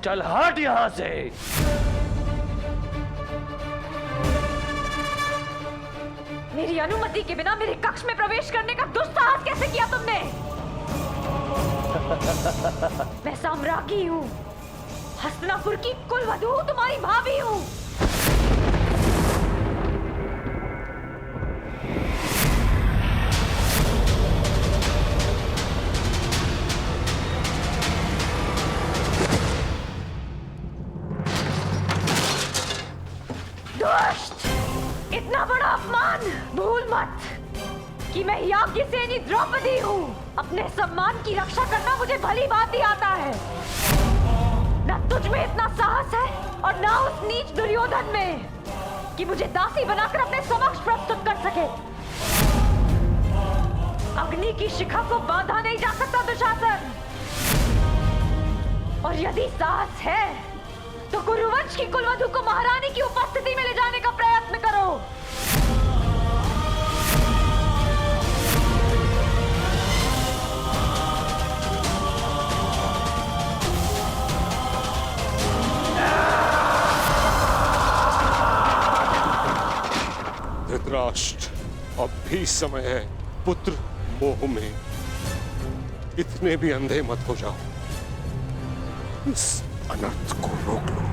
चल हट यहां से। मेरी अनुमति के बिना मेरे कक्ष में प्रवेश करने का दुस्साहस कैसे किया तुमने? मैं साम्राज्ञी हूँ, हस्तिनापुर की कुलवधू, तुम्हारी भाभी हूँ। दुष्ट! इतना बड़ा अपमान! भूल मत कि मैं याज्ञसेनी द्रौपदी हूँ। अपने सम्मान की रक्षा करना मुझे भली भांति आता है। न तुझ में इतना साहस है और न उस नीच दुर्योधन में कि मुझे दासी बनाकर अपने समक्ष प्रस्तुत कर सके। अग्नि की शिखा को बांधा नहीं जा सकता दुशासन। और यदि साहस है तो कुरुवंश की कुलवधू को महारानी की उपस्थिति में ले जाने का प्रयत्न करो। धृतराष्ट्र, अब भी समय है। पुत्र मोह में इतने भी अंधे मत हो जाओ। इस अनर्थ को रोक लो।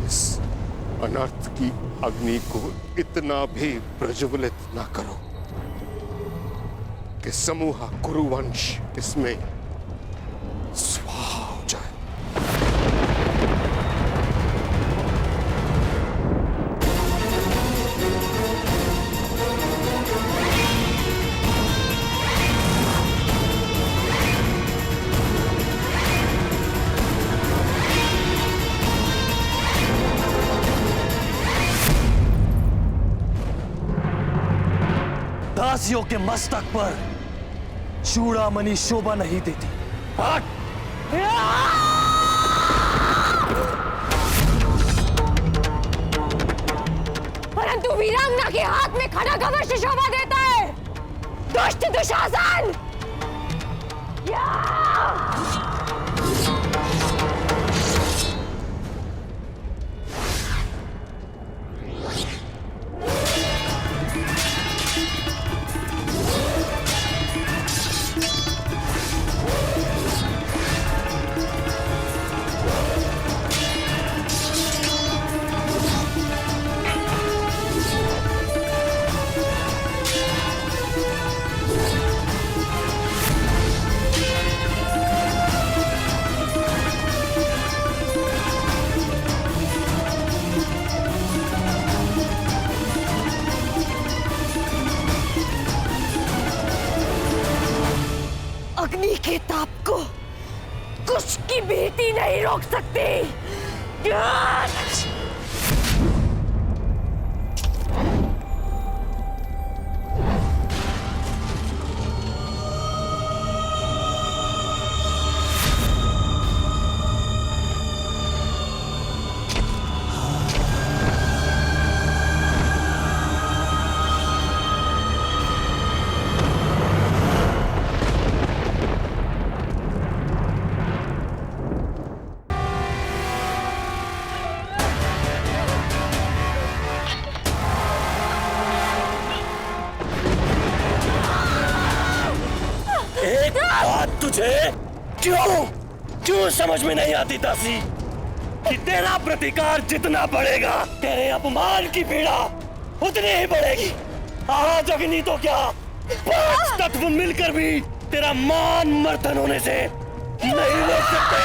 इस अनर्थ की अग्नि को इतना भी प्रज्वलित ना करो कि समूह कुरुवंश इसमें स्वाहा हो जाए। दासियों के मस्तक पर चूड़ामणि शोभा नहीं देती। हट! परंतु वीरांगना के हाथ में खड्ग अवश्य शोभा देता है। दुष्ट दुशासन! अग्नि के ताप को कुछ की भीति नहीं रोक सकती। तुझे क्यों समझ में नहीं आती दासी कि तेरा प्रतिकार जितना बढ़ेगा तेरे अपमान की पीड़ा उतनी ही बढ़ेगी। आज अग्नि तो क्या 5 तत्व मिलकर भी तेरा मान मर्दन होने से नहीं रोक सकते।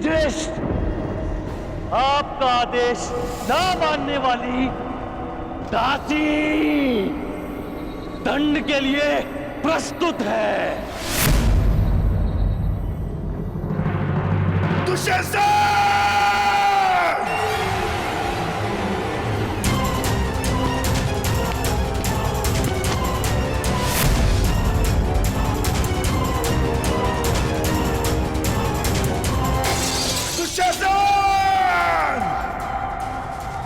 युधिष्ठिर, आपका आदेश ना मानने वाली दासी दंड के लिए प्रस्तुत है। दुशासन! दुशासन!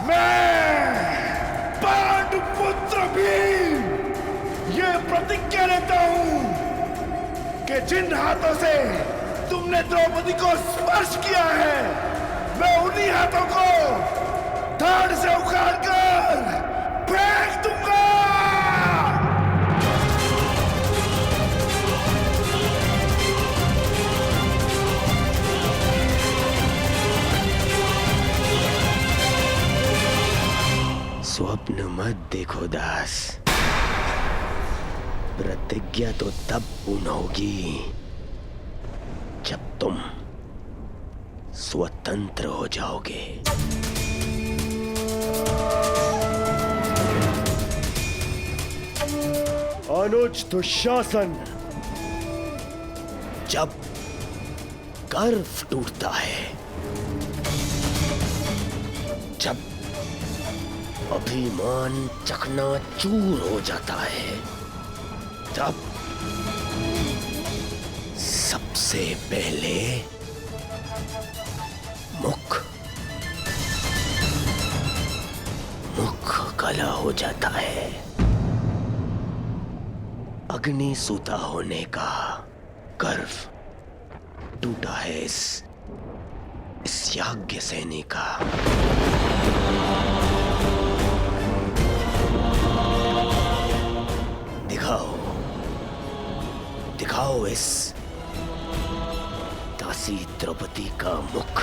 मैं पांडुपुत्र भीम ये प्रतिज्ञा लेता हूं कि जिन हाथों से तुमने द्रौपदी को स्पर्श किया है, मैं उन्हीं हाथों को धड़ से उखाड़कर फेंक दूंगा। स्वप्न मत देखो दास, प्रतिज्ञा तो तब पूर्ण होगी जब तुम स्वतंत्र हो जाओगे। अनुज दुशासन, जब गर्व टूटता है, जब अभिमान चकनाचूर हो जाता है, तब सबसे पहले मुख काला हो जाता है। अग्नि सूता होने का गर्व टूटा है इस याज्ञ सैनी का। दिखाओ इस दासी द्रौपदी का मुख।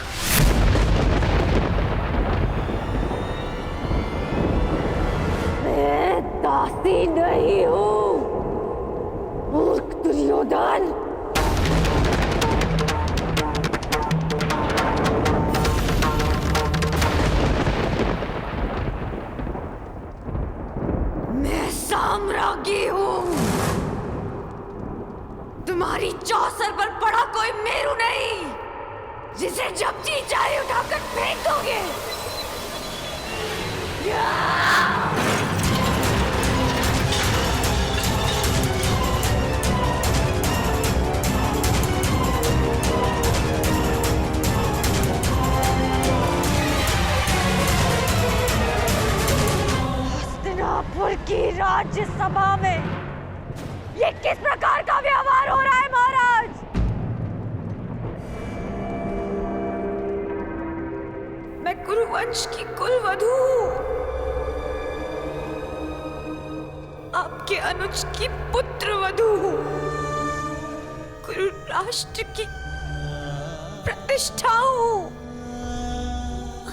मैं दासी नहीं हूं, मूर्ख दुर्योधन। मैं साम्राज्ञी हूं। तुम्हारी चौसर पर पड़ा कोई मेरू नहीं जिसे जब जी चाहे उठाकर फेंक दोगे। हस्तिनापुर की राज्यसभा में ये किस प्रकार का व्यवहार हो रहा है महाराज? मैं कुरुवंश की कुलवधू हूं, आपके अनुज की पुत्रवधू हूं, कुरु राष्ट्र की प्रतिष्ठा हूं।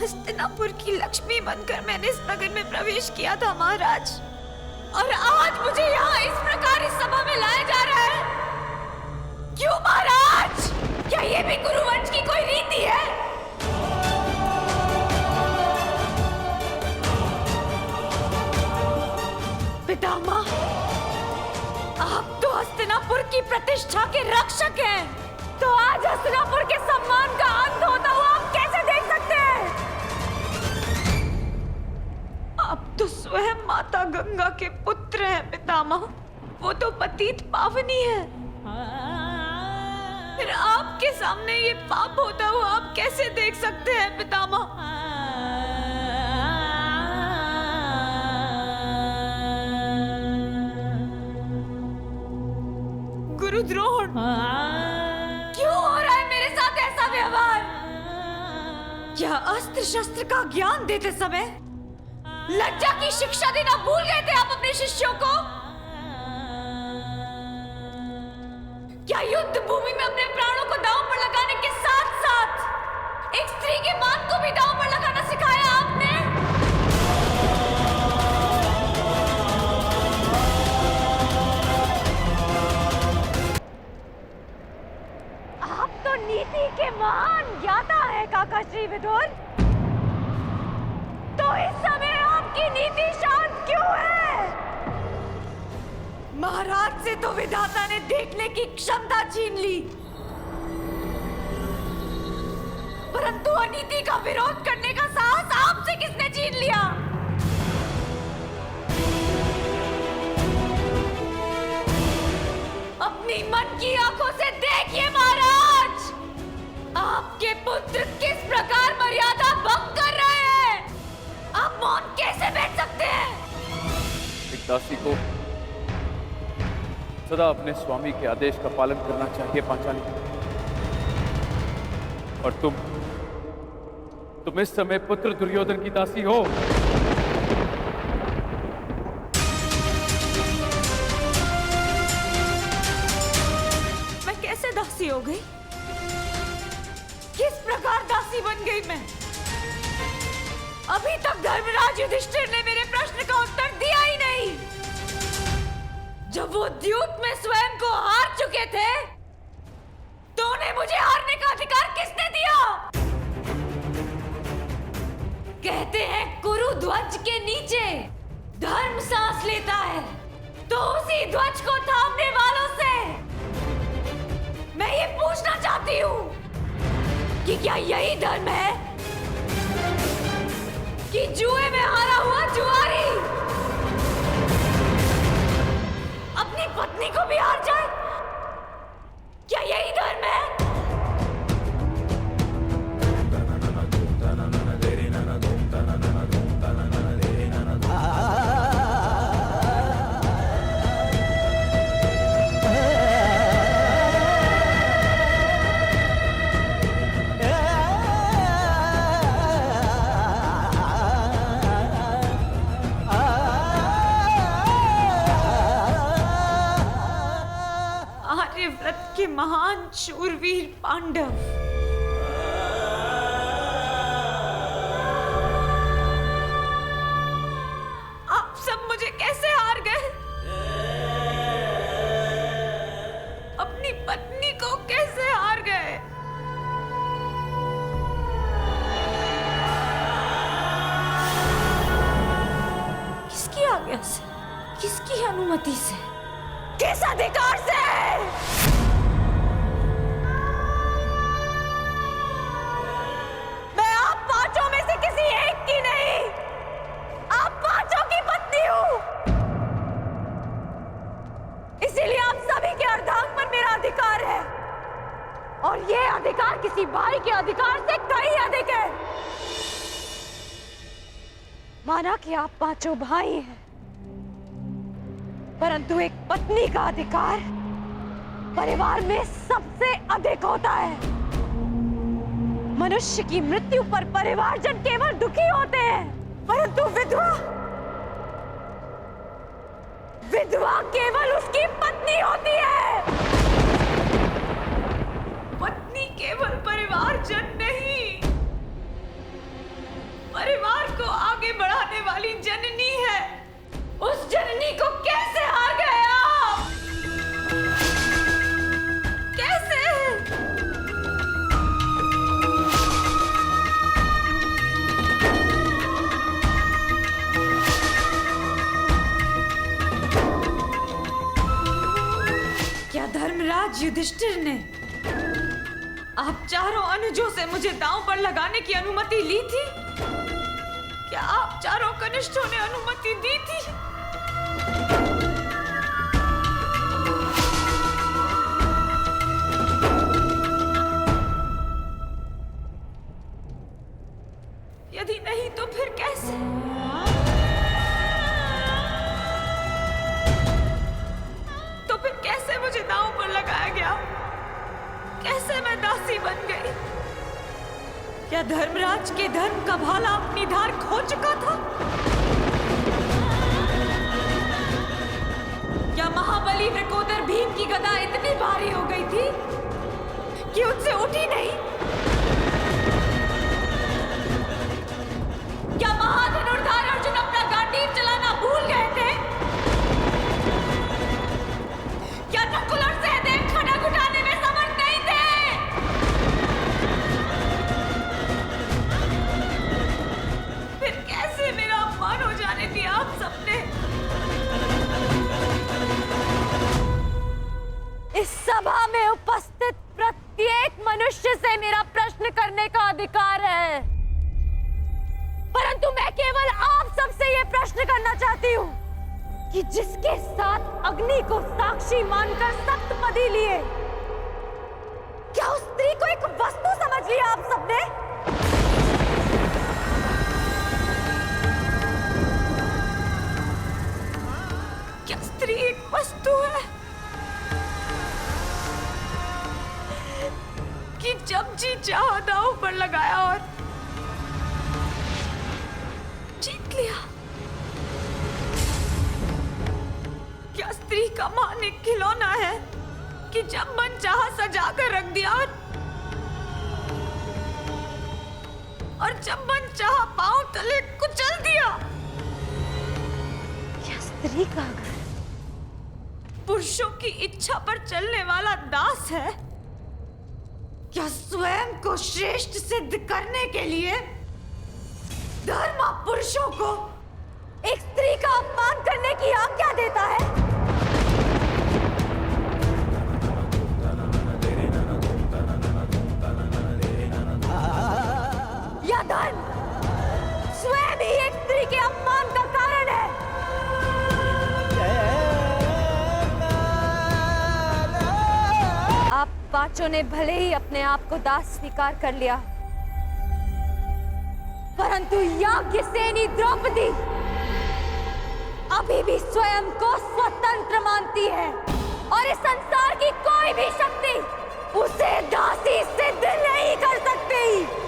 हस्तिनापुर की लक्ष्मी बनकर मैंने इस नगर में प्रवेश किया था महाराज, और आज मुझे यहाँ इस प्रकार इस सभा में लाया जा रहा है। क्यों महाराज? क्या ये भी कुरुवंश की कोई रीति है? पितामह, आप तो हस्तिनापुर की प्रतिष्ठा के रक्षक हैं, तो आज हस्तिनापुर के सम्मान का अंत होता हुआ आप कैसे देख सकते हैं? आप तो स्वयं माता गंगा के पुत्र हैं पितामह, वो तो पतित पावनी है। फिर आपके सामने ये पाप होता हुआ आप कैसे देख सकते हैं पितामह? गुरुद्रोण, क्यों हो रहा है मेरे साथ ऐसा व्यवहार? क्या अस्त्र शस्त्र का ज्ञान देते समय लज्जा की शिक्षा देना भूल गए थे आप अपने शिष्यों को? क्या युद्ध भूमि में अपने प्राणों को दांव पर लगाने के साथ साथ एक स्त्री के मान को भी दांव पर लगाना सिखाया आपने? आप तो नीति के महान ज्ञाता नीति शांत क्यों है? महाराज से तो विधाता ने देखने की क्षमता छीन ली, परंतु अनीति का विरोध करने का साहस आपसे किसने छीन लिया? अपनी मन की आंखों से देखिए महाराज, आपके पुत्र किस प्रकार मर्यादा भंग कर रहे हैं। आप मौन कैसे बैठ सकते हैं? एक दासी को सदा अपने स्वामी के आदेश का पालन करना चाहिए पांचाली। और तुम इस समय पुत्र दुर्योधन की दासी हो। मैं कैसे दासी हो गई? किस प्रकार दासी बन गई मैं? अभी तक धर्मराज युधिष्ठिर ने मेरे प्रश्न का उत्तर दिया ही नहीं। जब वो द्यूत में स्वयं को हार चुके थे, तो उन्हें मुझे हारने का अधिकार किसने दिया? कहते हैं कुरु ध्वज के नीचे धर्म सांस लेता है, तो उसी ध्वज को थामने वालों से मैं ये पूछना चाहती हूँ कि क्या यही धर्म है कि जुए में हारा हुआ जुआरी अपनी पत्नी को भी हार जाए? क्या यही धर्म है? आर्यव्रत के महान शूरवीर पांडव, आप सब मुझे कैसे हार गए? अपनी पत्नी को कैसे हार गए? किसकी आज्ञा से? किसकी अनुमति से? किस अधिकार से? मैं आप पांचों में से किसी एक की नहीं, आप पांचों की पत्नी हूं। इसीलिए आप सभी के अर्धांग पर मेरा अधिकार है, और ये अधिकार किसी भाई के अधिकार से कहीं अधिक है। माना कि आप पांचों भाई हैं, परंतु एक पत्नी का अधिकार परिवार में सबसे अधिक होता है। मनुष्य की मृत्यु पर परिवारजन केवल दुखी होते हैं, परंतु विधवा केवल उसकी पत्नी होती है। पत्नी केवल परिवारजन नहीं, परिवार को आगे बढ़ाने वाली जननी है। उस जननी को कैसे हार गए आप? कैसे? क्या धर्मराज युधिष्ठिर ने आप चारों अनुजों से मुझे दांव पर लगाने की अनुमति ली थी? क्या आप चारों कनिष्ठों ने अनुमति दी थी? यदि नहीं तो फिर कैसे? तो फिर कैसे मुझे दांव पर लगाया गया? कैसे मैं दासी बन गई? क्या धर्मराज के धर्म का भाला अपनी धार खो चुका था? क्या महाबली वृकोदर भीम की गदा इतनी भारी हो गई थी कि उनसे उठी नहीं? क्या महाधनुर्धार अर्जुन अपना गांडीव चलाना भूल गए थे? क्या नकुल और सहदेव खड़ग उठाने में समर्थ नहीं थे? फिर कैसे मेरा सभा में उपस्थित प्रत्येक मनुष्य से मेरा प्रश्न करने का अधिकार है, परंतु मैं केवल आप सबसे यह प्रश्न करना चाहती हूँ कि जिसके साथ अग्नि को साक्षी मानकर सप्तपदी लिए, क्या उस स्त्री को एक वस्तु समझ लिया आप सबने? क्या स्त्री एक वस्तु है कि जब जी चाहा दांव पर लगाया और जीत लिया? क्या स्त्री का मान एक खिलौना है कि जब मन चाहा सजा कर रख दिया और जब मन चाहा पांव तले कुचल दिया? क्या स्त्री का घर पुरुषों की इच्छा पर चलने वाला दास है? क्या स्वयं को श्रेष्ठ सिद्ध करने के लिए धर्म पुरुषों को एक स्त्री का अपमान करने की आज्ञा देता है? या धर्म स्वयं ही एक स्त्री के अपमान का कारण है? आप पांचों ने भले ही अपने आप को दास स्वीकार कर लिया, परंतु याज्ञसेनी द्रौपदी अभी भी स्वयं को स्वतंत्र मानती है और इस संसार की कोई भी शक्ति उसे दासी सिद्ध नहीं कर सकती।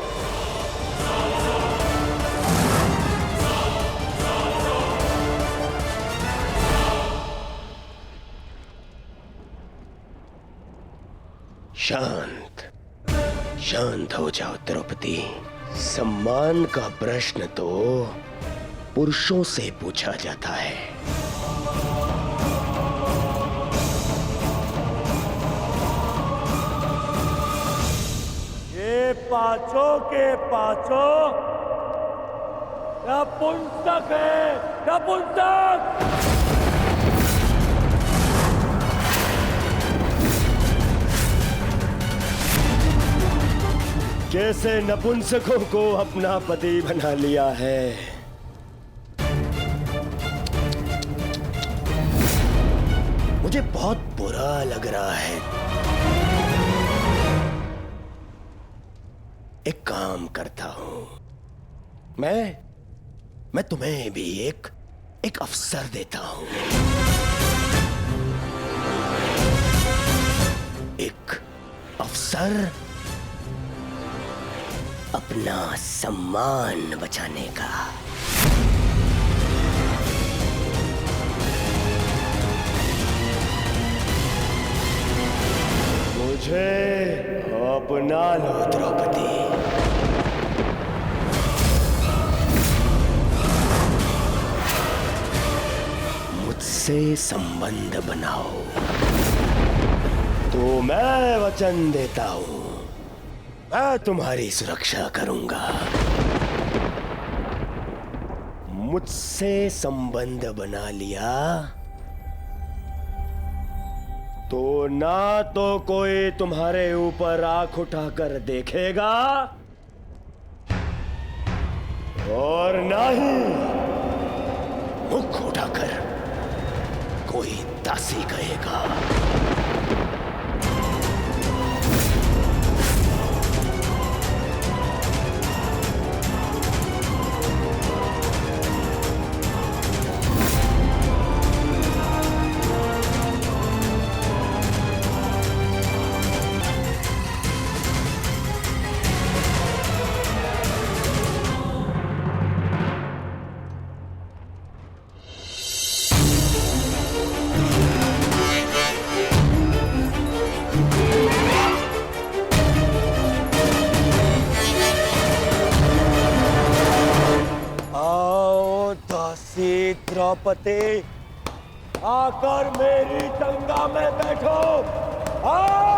शांत शांत हो जाओ द्रौपदी। सम्मान का प्रश्न तो पुरुषों से पूछा जाता है। ये पांचों के पांचों नपुंसक है, नपुंसक। जैसे नपुंसकों को अपना पति बना लिया है, मुझे बहुत बुरा लग रहा है। एक काम करता हूं, मैं तुम्हें भी एक अवसर देता हूं। एक अवसर अपना सम्मान बचाने का। मुझे अपना लो द्रौपदी। मुझसे संबंध बनाओ तो मैं वचन देता हूं, मैं तुम्हारी सुरक्षा करूंगा। मुझसे संबंध बना लिया तो ना तो कोई तुम्हारे ऊपर आंख उठाकर देखेगा और ना ही मुख उठाकर कोई दासी कहेगा। द्रौपदी आकर मेरी जंगा में बैठो। आओ।